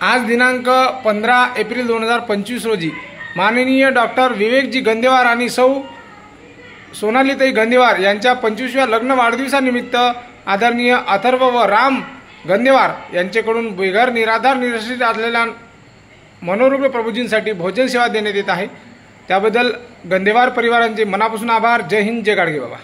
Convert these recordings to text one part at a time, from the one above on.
आज दिनांक 15 एप्रिल 2025 रोजी माननीय डॉक्टर विवेकजी गंदेवार आणि सौ सोनालीताई गंदेवार यांच्या 25व्या लग्न वाढदिवसानिमित्त आदरणीय अथर्व व राम गंदेवार यांच्याकडून बेघर निराधार निराश्रित असलेल्या मनोरुग्ण प्रभूजींसाठी भोजन सेवा देण्यात येत आहे। त्याबद्दल गंदेवार परिवारांचे मनापासून आभार। जय हिंद, जय गाडगे बाबा।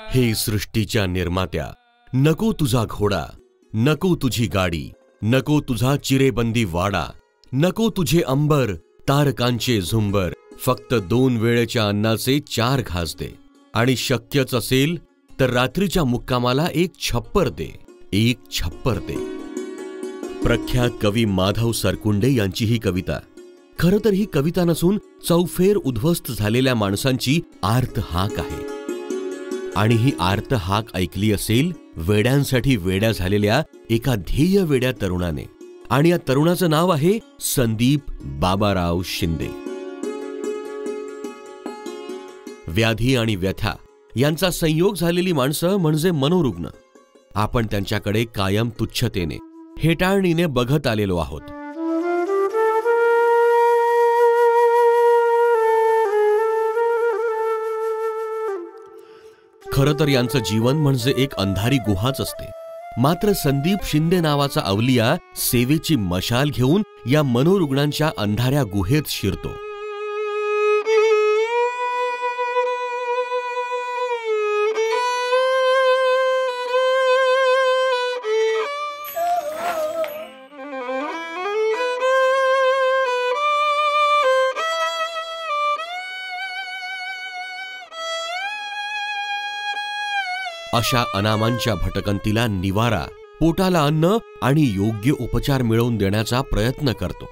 हे सृष्टीच्या निर्मात्या, नको तुझा घोडा, नको तुझी गाडी, नको तुझा चिरेबंदी वाडा, नको तुझे अंबर, तारकांचे झुंबर, फक्त 2 वेळेच्या अन्नाचे 4 घास दे, आणि शक्यच असेल तर रात्रीच्या मुक्कामाला 1 छप्पर दे, 1 छप्पर दे. प्रख्यात कवी माधव सरकुंडे यांची ही कविता. खरं तर ही कविता नसून चौफेर उद्ध्वस्त झालेल्या माणसांची आर्त हाक आहे. आणि ही आर्त हाक ऐकली असेल वेड्यांसाठी वेड्या झालेल्या एका ध्येय वेड्या तरुणाने. आणि या तरुणाचं नाव आहे संदीप बाबाराव शिंदे. व्याधी आणि व्यथा यांचा संयोग झालेली माणसं म्हणजे मनोरुग्ण. आपण त्यांच्याकडे कायम तुच्छतेने, हेटाळणीने बघत आलेलो आहोत. खरं तर यांचं जीवन म्हणजे एक अंधारी गुहाच असते. मात्र संदीप शिंदे नावाचा अवलिया सेवेची मशाल घेऊन या मनोरुग्णांच्या अंधाऱ्या गुहेत शिरतो. अशा अनामांच्या भटकंतीला निवारा, पोटाला अन्न आणि योग्य उपचार मिळवून देण्याचा प्रयत्न करतो.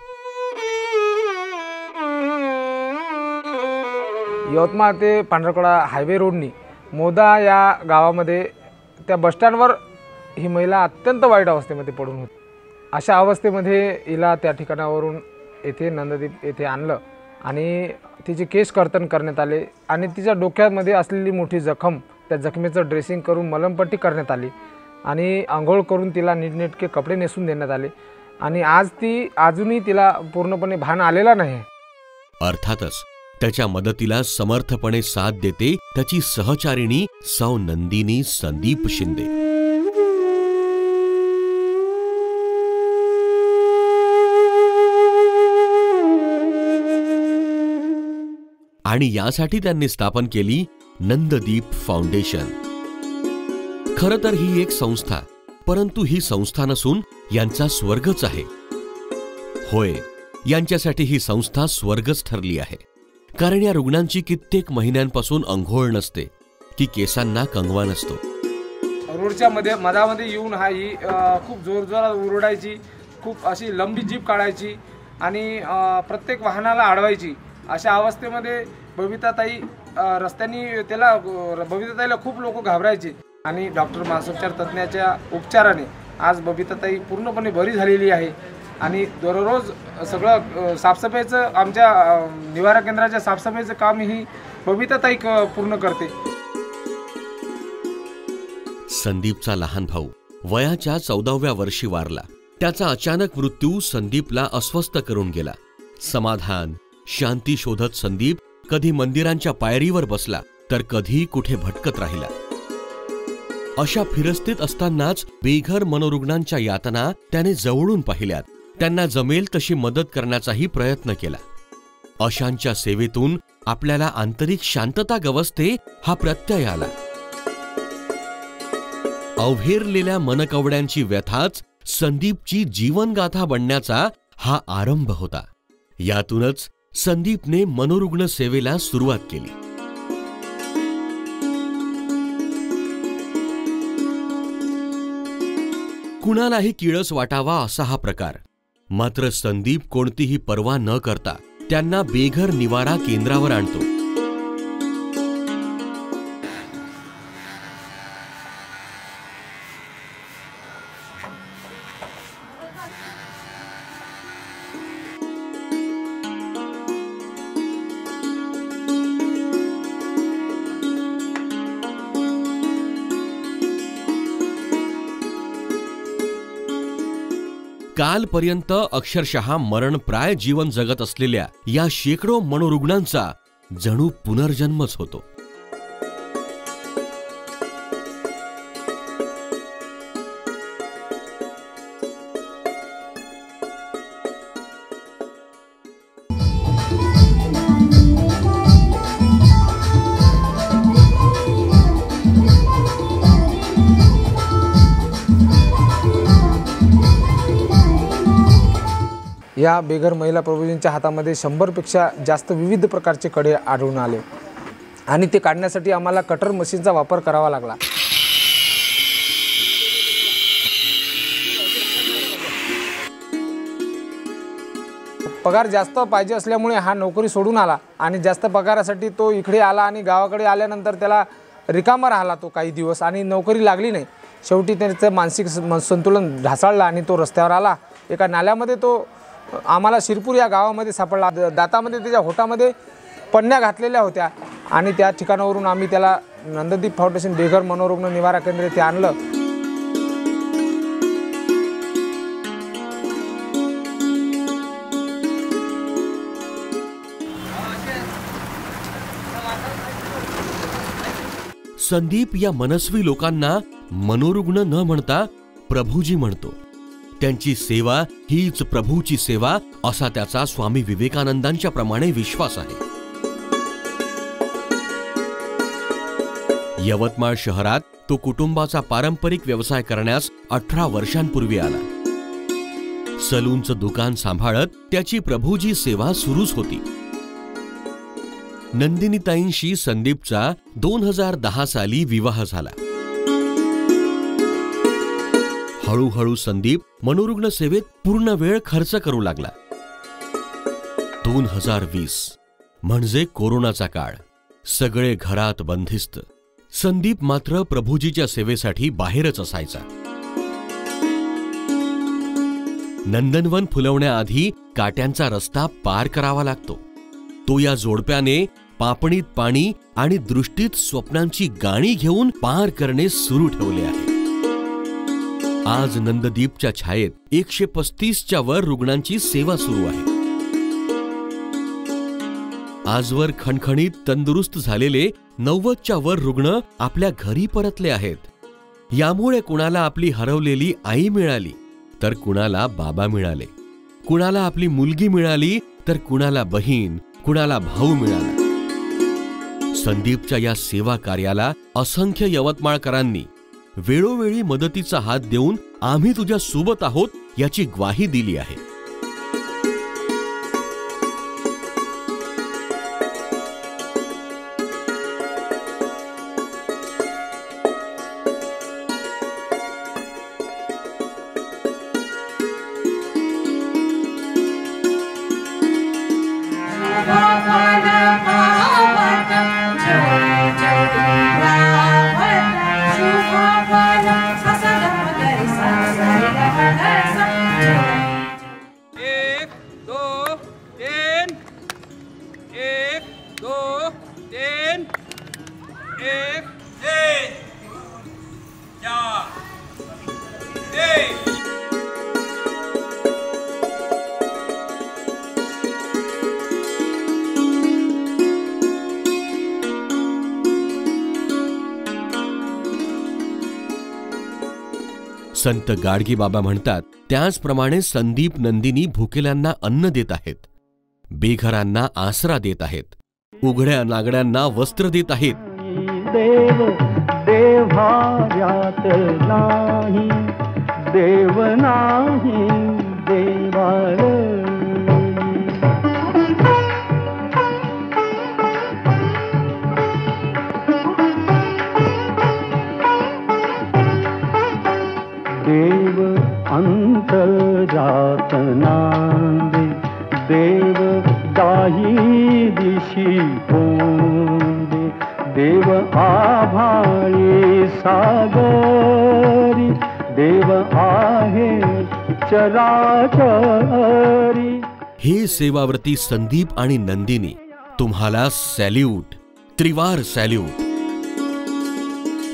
यवतमाळ ते पांढरकडा हायवे रोडनी मोदा या गावामध्ये त्या बसस्टँडवर ही महिला अत्यंत वाईट अवस्थेमध्ये पडून होती. अशा अवस्थेमध्ये हिला त्या ठिकाणावरून येथे नंददीप येथे आणलं आणि तिचे केस कर्तन करण्यात आले आणि तिच्या डोक्यामध्ये असलेली मोठी जखम, त्या जखमेचं ड्रेसिंग करून मलमपट्टी करण्यात आली आणि आंघोळ करून तिला नीटनेटके कपडे नेसून देण्यात आले. आणि अजूनही तिला पूर्णपणे भान आलेला नाही. अर्थातच त्याच्या मदतीला समर्थपणे साथ देते त्याची सहचारिणी सौ नंदिनी संदीप शिंदे. आणि यासाठी त्यांनी स्थापन केली नंददीप फाउंडेशन. खरं तर ही एक संस्था, परंतु ही संस्था नसून यांचा स्वर्गच आहे. होय, यांच्यासाठी ही संस्था स्वर्गच ठरली आहे. कारण या रुग्णांची कित्येक महिन्यांपासून अंघोळ नसते की केसांना कंगवा नसतो. रोडच्या मधामध्ये येऊन ही खूप जोरजोरात ओरडायची, खूप अशी लंबी जीप काढायची आणि प्रत्येक वाहनाला अडवायची. अशा अवस्थेमध्ये बबिताताई रस्त्याने बबिताताईला खूप लोक घाबरायचे आणि डॉक्टर मानसोपचार तज्ज्ञाच्या उपचाराने आज बबिताताई पूर्णपणे बरी झालेली आहे. आणि दररोज सगळं साफसफाईचं, आमच्या निवारा केंद्राच्या साफसफाईचं काम ही बबिताताई पूर्ण करते. संदीपचा लहान भाऊ वयाच्या 14व्या वर्षी वारला. त्याचा अचानक मृत्यू संदीपला अस्वस्थ करून गेला. समाधान, शांती शोधत संदीप कधी मंदिरांच्या पायरीवर बसला तर कधी कुठे भटकत राहिला. अशा फिरस्तीत असतानाच बेघर मनोरुग्णांच्या यातना त्याने जवळून पाहिल्यात. त्यांना जमेल तशी मदत करण्याचाही प्रयत्न केला. अशांच्या सेवेतून आपल्याला आंतरिक शांतता गवसते हा प्रत्यय आला. अवहेरलेल्या मनकवड्यांची व्यथाच संदीपची जीवनगाथा बनण्याचा हा आरंभ होता. यातूनच संदीपने मनोरुग्ण सेवेला सुरुवात केली. कुणालाही किळस वाटावा असा हा प्रकार. मात्र संदीप कोणतीही पर्वा न करता त्यांना बेघर निवारा केंद्रावर आणतो. कालपर्यंत अक्षरशः मरणप्राय जीवन जगत असलेल्या या शेकडो मनोरुग्णांचा जणू पुनर्जन्मच होतो. या बेघर महिला प्रभूजींच्या हातामध्ये 100पेक्षा जास्त विविध प्रकारचे कडे आढळून आले आणि ते काढण्यासाठी आम्हाला कटर मशीनचा वापर करावा लागला। पगार जास्त पाहिजे असल्यामुळे हा नोकरी सोडून आला आणि जास्त पगारासाठी तो इकडे आला आणि गावाकडे आल्यानंतर त्याला रिकामा राहिला तो काही दिवस आणि नोकरी लागली नाही। शेवटी त्याचं मानसिक संतुलन ढासळलं आणि तो रस्त्यावर आला। एका नाल्यामध्ये तो आम्हाला शिरपूर या गावामध्ये सापडला। दातामध्ये त्याच्या होटामध्ये पन्न्या घातलेल्या होत्या आणि त्या ठिकाणावरून आम्ही त्याला नंददीप फाउंडेशन बेघर मनोरुग्ण निवारा केंद्र येथे आणलं। संदीप या मनस्वी लोकांना मनोरुग्ण न म्हणता प्रभूजी म्हणतो। त्यांची सेवा हीच प्रभूची सेवा असा त्याचा स्वामी विवेकानंदांच्या प्रमाणे विश्वास आहे। यवतमाळ शहरात तो कुटुंबाचा पारंपरिक व्यवसाय करण्यास 18 वर्षांपूर्वी आला। सलूनचं दुकान सांभाळत त्याची प्रभूजी सेवा सुरूच होती। नंदिनीताईंशी संदीपचा 2010 साली विवाह झाला। हळूहळू संदीप मनोरुग्ण सेवेत पूर्ण वेळ खर्च करू लागला। 2020 म्हणजे कोरोनाचा काळ, सगळे घरात बंदिस्त। संदीप मात्र प्रभूजीच्या सेवेसाठी बाहेरच असायचा। नंदनवन फुलवण्याआधी काट्यांचा रस्ता पार करावा लागतो। तो या जोडप्याने पापणीत पाणी आणि दृष्टीत स्वप्नांची गाणी घेऊन पार करणे सुरू ठेवले आहे। आज नंददीपच्या छायेत 135च्या वर रुग्णांची सेवा सुरू आहे। आजवर खणखणीत तंदुरुस्त झालेले 90च्या वर रुग्ण आपल्या घरी परतले आहेत। यामुळे कुणाला आपली हरवलेली आई मिळाली तर कुणाला बाबा मिळाले, कुणाला आपली मुलगी मिळाली तर कुणाला बहीण, कुणाला भाऊ मिळाला। संदीपच्या या सेवा कार्याला असंख्य यवतमाळकरांनी वेळोवेळी मदतीचा हात देऊन आम्ही तुझ्या सोबत आहोत याची ग्वाही दिली आहे। संत गाडगी बाबा म्हणतात त्याचप्रमाणे संदीप नंदिनी भुकेल्यांना अन्न देत आहेत, बेघरांना आसरा देत आहेत, उघड्या नागड्यांना वस्त्र देत आहेत। देव देवार्यात नाही, देव नाही देवार। देव अंतरात नांदे, देव दाही दिशी पोंदे, देव आभाळी सागरी, देव आहे चराचरी। हे सेवाव्रती संदीप आणि नंदिनी तुम्हाला सॅल्यूट, त्रिवार सॅल्यूट।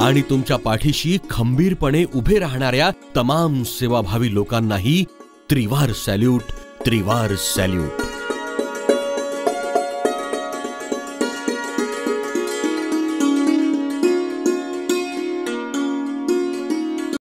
आणि तुमच्या पाठीशी खंबीरपणे उभे राहणाऱ्या तमाम सेवाभावी लोकांनाही त्रिवार सॅल्यूट, त्रिवार सॅल्यूट।